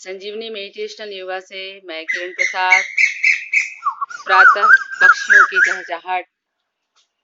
संजीवनी meditational yoga से मैं किरण प्रसाद। प्रातः पक्षियों की चहचहाट,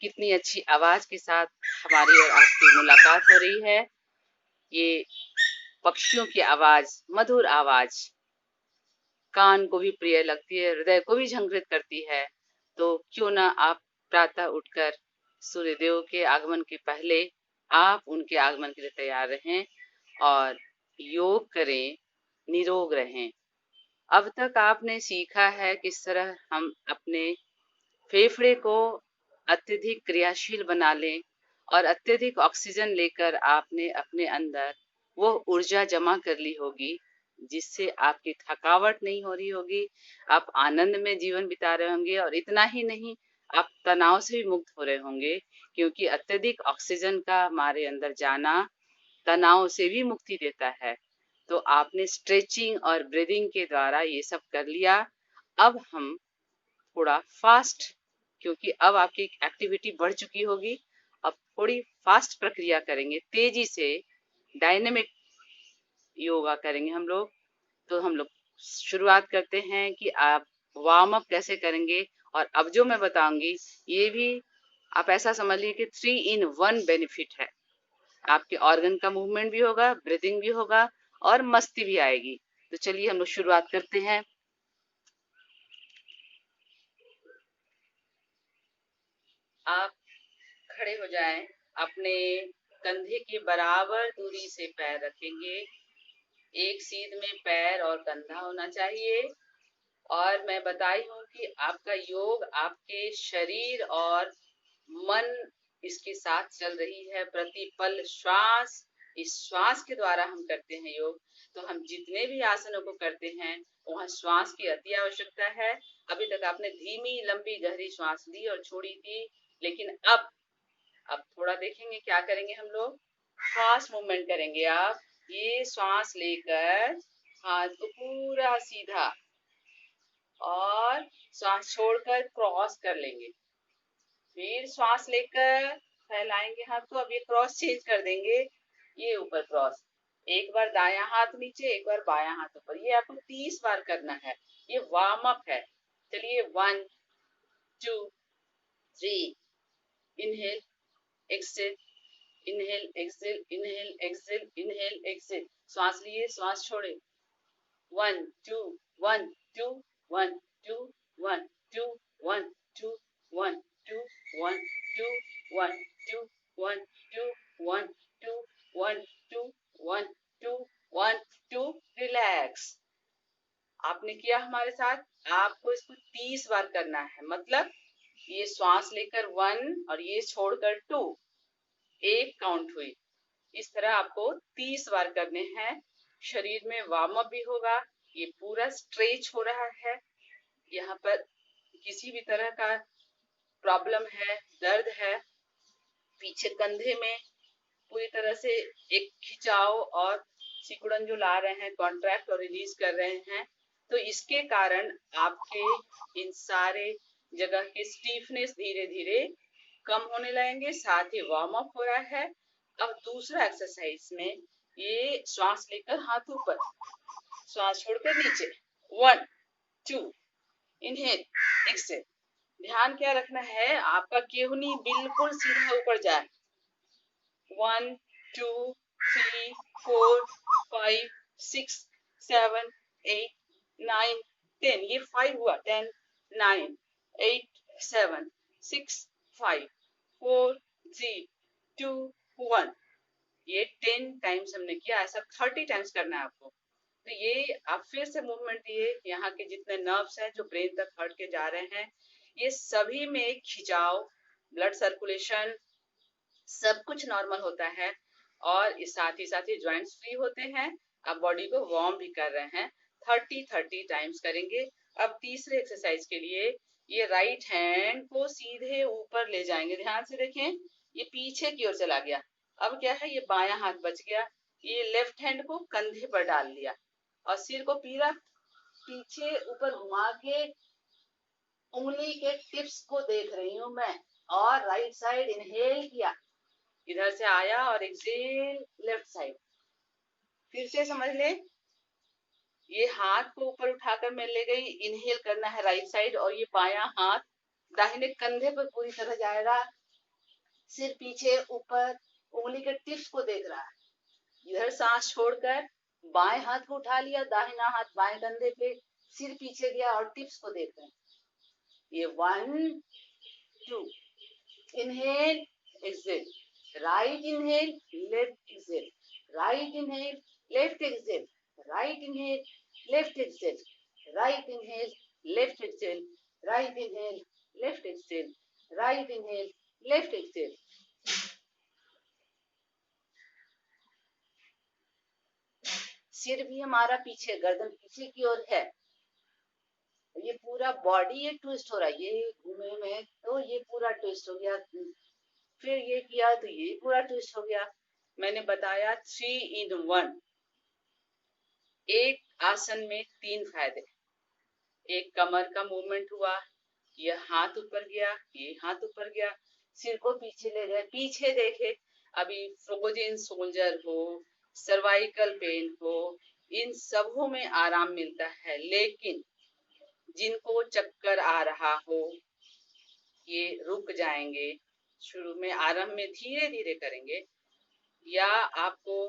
कितनी अच्छी आवाज के साथ हमारी और आपकी मुलाकात हो रही है। ये पक्षियों की आवाज, मधुर आवाज कान को भी प्रिय लगती है, हृदय को भी झंकृत करती है। तो क्यों ना आप प्रातः उठकर सूर्यदेव के आगमन के पहले आप उनके आगमन के लिए तैयार रहें और योग करें, निरोग रहें। अब तक आपने सीखा है किस तरह हम अपने फेफड़े को अत्यधिक क्रियाशील बना लें और अत्यधिक ऑक्सीजन लेकर आपने अपने अंदर वो ऊर्जा जमा कर ली होगी जिससे आपकी थकावट नहीं हो रही होगी, आप आनंद में जीवन बिता रहे होंगे। और इतना ही नहीं, आप तनाव से भी मुक्त हो रहे होंगे, क्योंकि अत्यधिक ऑक्सीजन का हमारे अंदर जाना तनाव से भी मुक्ति देता है। तो आपने स्ट्रेचिंग और ब्रीदिंग के द्वारा ये सब कर लिया। अब हम थोड़ा फास्ट, क्योंकि अब आपकी एक्टिविटी बढ़ चुकी होगी, अब थोड़ी फास्ट प्रक्रिया करेंगे, तेजी से डायनेमिक योगा करेंगे हम लोग। तो हम लोग शुरुआत करते हैं कि आप वार्म अप कैसे करेंगे। और अब जो मैं बताऊंगी ये भी आप ऐसा समझ लीजिए कि 3 in 1 बेनिफिट है। आपके ऑर्गन का मूवमेंट भी होगा, ब्रीदिंग भी होगा और मस्ती भी आएगी। तो चलिए हम लोग शुरुआत करते हैं। आप खड़े हो जाएं, अपने कंधे के बराबर दूरी से पैर रखेंगे। एक सीध में पैर और कंधा होना चाहिए। और मैं बताई हूँ कि आपका योग आपके शरीर और मन इसके साथ चल रही है। प्रतिपल श्वास, इस श्वास के द्वारा हम करते हैं योग। तो हम जितने भी आसनों को करते हैं वहाँ श्वास की अति आवश्यकता है। अभी तक आपने धीमी लंबी गहरी श्वास ली और छोड़ी थी, लेकिन अब थोड़ा देखेंगे क्या करेंगे हम लोग। फास्ट मूवमेंट करेंगे। आप ये श्वास लेकर हाथ को पूरा सीधा और श्वास छोड़कर क्रॉस कर लेंगे। फिर श्वास लेकर फैलाएंगे हाथ को। अब ये क्रॉस चेंज कर देंगे, ये ऊपर क्रॉस। एक बार दायां हाथ नीचे, एक बार बायां हाथ ऊपर। ये आपको 30 बार करना है। ये वार्म अप है। चलिए 1 2 3, inhale exhale, inhale exhale, inhale exhale, inhale exhale. श्वास लिए, श्वास छोड़े। 1 2 1 2 1 2 1 2 1 2 1 2 1 2 1 2 1 2 1 2 1 2 1 2 1 2। रिलैक्स। आपने किया हमारे साथ। आपको इसको 30 बार करना है। मतलब ये श्वास लेकर 1 और ये छोड़कर 2, एक काउंट हुई। इस तरह आपको 30 बार करने हैं। शरीर में वार्म अप भी होगा। ये पूरा स्ट्रेच हो रहा है। यहाँ पर किसी भी तरह का प्रॉब्लम है, दर्द है, पीछे कंधे में पूरी तरह से एक खिंचाव और सिकुड़न जो ला रहे हैं, कॉन्ट्रैक्ट और रिलीज कर रहे हैं, तो इसके कारण आपके इन सारे जगह के स्टीफनेस धीरे धीरे कम होने लगेंगे। साथ ही वार्म अप हो रहा है। अब दूसरा एक्सरसाइज में ये श्वास लेकर हाथ ऊपर, श्वास छोड़कर नीचे। 1 2, इनहेल एक्सेल। ध्यान क्या रखना है, आपका केहूनी बिल्कुल सीधा ऊपर जाए। 1 2 3 4 5 6 7 8 9 10। ये 5 हुआ। 10 9 8 7 6 5 4 3 2 1। ये 10 टाइम्स हमने किया। ऐसा 30 टाइम्स करना है आपको। तो ये आप फिर से मूवमेंट दिए। यहाँ के जितने नर्व्स हैं जो ब्रेन तक हट के जा रहे हैं, ये सभी में खिंचाव, ब्लड सर्कुलेशन सब कुछ नॉर्मल होता है। और इस साथ ही जॉइंट्स फ्री होते हैं। आप बॉडी को वार्म भी कर रहे हैं। 30 टाइम्स करेंगे। अब तीसरे एक्सरसाइज के लिए ये राइट हैंड को सीधे ऊपर ले जाएंगे। ध्यान से देखें, ये पीछे की ओर चला गया। अब क्या है, ये बायां हाथ बच गया। ये लेफ्ट हैंड को कंधे पर डाल लिया और सिर को पीरा पीछे ऊपर घुमा के उंगली के टिप्स को देख रही हूं मैं। और राइट साइड इनहेल किया, इधर से आया और एक्सेल लेफ्ट साइड। फिर से समझ ले, ये हाथ को ऊपर उठाकर मैं ले गई, इनहेल करना है राइट साइड, और ये बायां हाथ दाहिने कंधे पर पूरी तरह जाएगा। सिर पीछे ऊपर, उंगली के टिप्स को देख रहा है। इधर सांस छोड़कर बाएं हाथ को उठा लिया, दाहिना हाथ बाएं कंधे पे, सिर पीछे गया और टिप्स को देख रहे हैं। ये 1 2 inhale exhale, right inhale left exhale, right inhale left exhale, right inhale left exhale, right inhale left exhale, right inhale left exhale, right inhale left exhale. सिर भी हमारा पीछे, गर्दन पीछे की ओर है। ये पूरा बॉडी ये ट्विस्ट हो रहा है, ये घूमे में तो ये पूरा ट्विस्ट हो गया, फिर ये किया तो ये पूरा ट्विस्ट हो गया। मैंने बताया 3 in 1। एक आसन में 3 फायदे। एक कमर का मूवमेंट हुआ, ये हाथ ऊपर गया, ये हाथ ऊपर गया, सिर को पीछे ले गए, पीछे देखे। अभी फ्रोजन सोल्जर हो, सर्वाइकल पेन हो, इन सबों में आराम मिलता है। लेकिन जिनको चक्कर आ रहा हो, ये रुक जाएंगे। शुरू में आरंभ में धीरे धीरे करेंगे, या आपको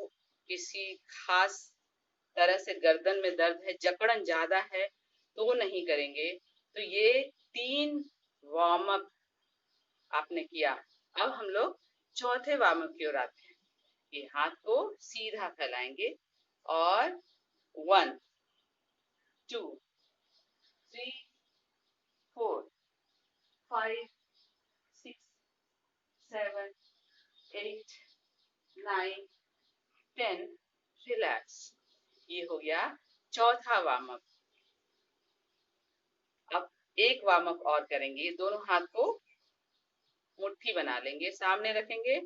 किसी खास तरह से गर्दन में दर्द है, जकड़न ज्यादा है, तो नहीं करेंगे। तो ये 3 वार्म अप आपने किया। अब हम लोग चौथे वार्म अप की ओर आते हैं। ये हाथ को सीधा फैलाएंगे और 1 2 3 4 5 6 7 8 9 10 रिलैक्स। ये हो गया चौथा वार्म अप। अब एक वार्म अप और करेंगे। दोनों हाथ को मुट्ठी बना लेंगे, सामने रखेंगे,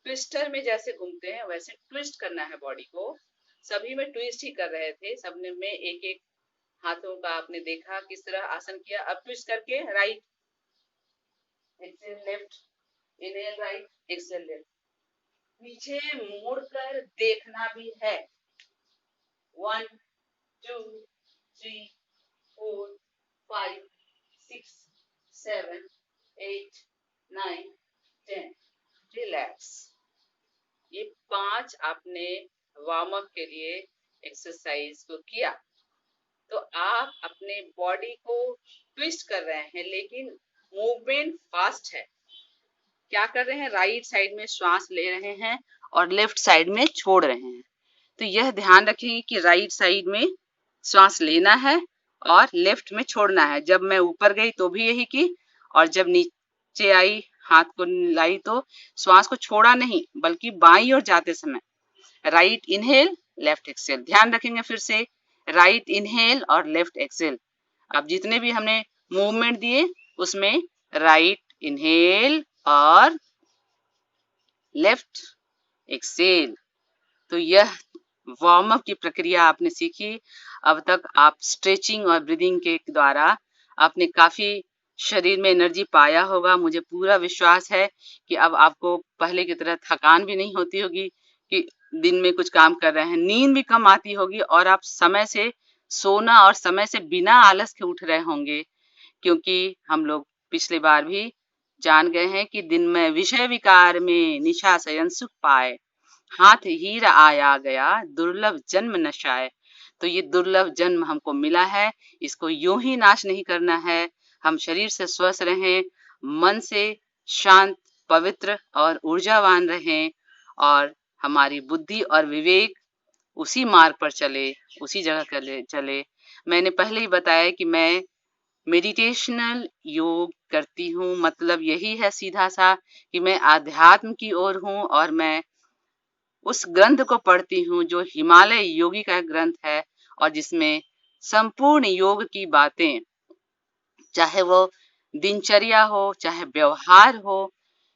ट्विस्टर में जैसे घूमते हैं वैसे ट्विस्ट करना है बॉडी को। सभी में ट्विस्ट ही कर रहे थे, सबने में एक एक हाथों का आपने देखा किस तरह आसन किया। अब ट्विस्ट करके right exhale left, inhale right exhale left, पीछे मुड़कर देखना भी है। 1 2 3 4 5 6 7 8 9 10 रिलैक्स। ये 5 आपने वार्म अप के लिए एक्सरसाइज को किया। तो आप अपने बॉडी को ट्विस्ट कर रहे हैं, लेकिन मूवमेंट फास्ट है। क्या कर रहे हैं? राइट साइड में श्वास ले रहे हैं और लेफ्ट साइड में छोड़ रहे हैं। तो यह ध्यान रखेंगे कि राइट साइड में श्वास लेना है और लेफ्ट में छोड़ना है। जब मैं ऊपर गई तो भी यही की, और जब नीचे आई हाथ को लाई तो श्वास को छोड़ा नहीं, बल्कि बाईं ओर जाते समय राइट इनहेल लेफ्ट एक्सेल। ध्यान रखेंगे फिर से राइट इनहेल और लेफ्ट एक्सेल। अब जितने भी हमने मूवमेंट दिए उसमें राइट इनहेल और लेफ्ट एक्सेल। तो यह वार्म अप की प्रक्रिया आपने सीखी। अब तक आप स्ट्रेचिंग और ब्रीदिंग के द्वारा आपने काफी शरीर में एनर्जी पाया होगा। मुझे पूरा विश्वास है कि अब आपको पहले की तरह थकान भी नहीं होती होगी कि दिन में कुछ काम कर रहे हैं। नींद भी कम आती होगी और आप समय से सोना और समय से बिना आलस के उठ रहे होंगे, क्योंकि हम लोग पिछली बार भी जान गए हैं कि दिन में विषय विकार में निशा शयन सुख पाए, हाथ हीरा आया गया दुर्लभ जन्म नशाए। तो ये दुर्लभ जन्म हमको मिला है, इसको यूं ही नाश नहीं करना है। हम शरीर से स्वस्थ रहें, मन से शांत, पवित्र और ऊर्जावान रहें, और हमारी बुद्धि और विवेक उसी मार्ग पर चले, उसी जगह चले। मैंने पहले ही बताया कि मैं मेडिटेशनल योग करती हूँ। मतलब यही है सीधा सा कि मैं आध्यात्म की ओर हूँ, और मैं उस ग्रंथ को पढ़ती हूँ जो हिमालय योगी का ग्रंथ है, और जिसमें संपूर्ण योग की बातें, चाहे वो दिनचर्या हो, चाहे व्यवहार हो,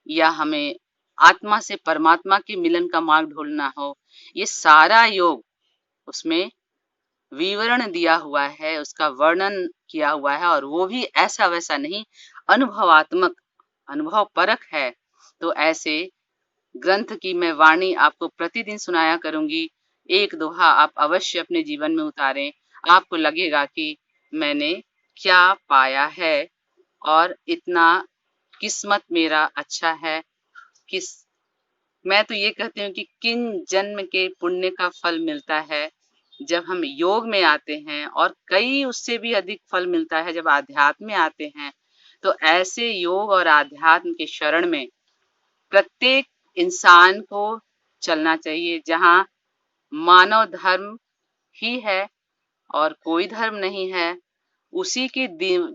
या हमें आत्मा से परमात्मा के मिलन का मार्ग ढूंढना हो, ये सारा योग उसमें विवरण दिया हुआ है, उसका वर्णन किया हुआ है, और वो भी ऐसा वैसा नहीं, अनुभवात्मक, अनुभव परक है। तो ऐसे ग्रंथ की मैं वाणी आपको प्रतिदिन सुनाया करूंगी। एक दोहा आप अवश्य अपने जीवन में उतारें। आपको लगेगा कि मैंने क्या पाया है और इतना किस्मत मेरा अच्छा है। किस मैं तो ये कहती हूँ कि किन जन्म के पुण्य का फल मिलता है जब हम योग में आते हैं, और कई उससे भी अधिक फल मिलता है जब आध्यात्म में आते हैं। तो ऐसे योग और आध्यात्म के शरण में प्रत्येक इंसान को चलना चाहिए, जहाँ मानव धर्म ही है और कोई धर्म नहीं है। उसी की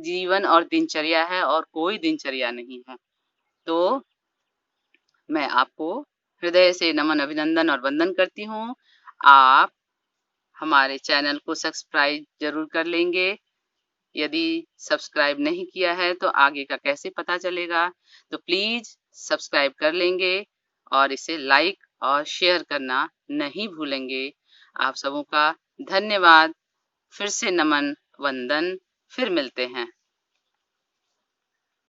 जीवन और दिनचर्या है और कोई दिनचर्या नहीं है। तो मैं आपको हृदय से नमन, अभिनंदन और वंदन करती हूँ। आप हमारे चैनल को सब्सक्राइब जरूर कर लेंगे। यदि सब्सक्राइब नहीं किया है तो आगे का कैसे पता चलेगा। तो प्लीज सब्सक्राइब कर लेंगे और इसे लाइक और शेयर करना नहीं भूलेंगे। आप सबों का धन्यवाद। फिर से नमन, वंदन। फिर मिलते हैं।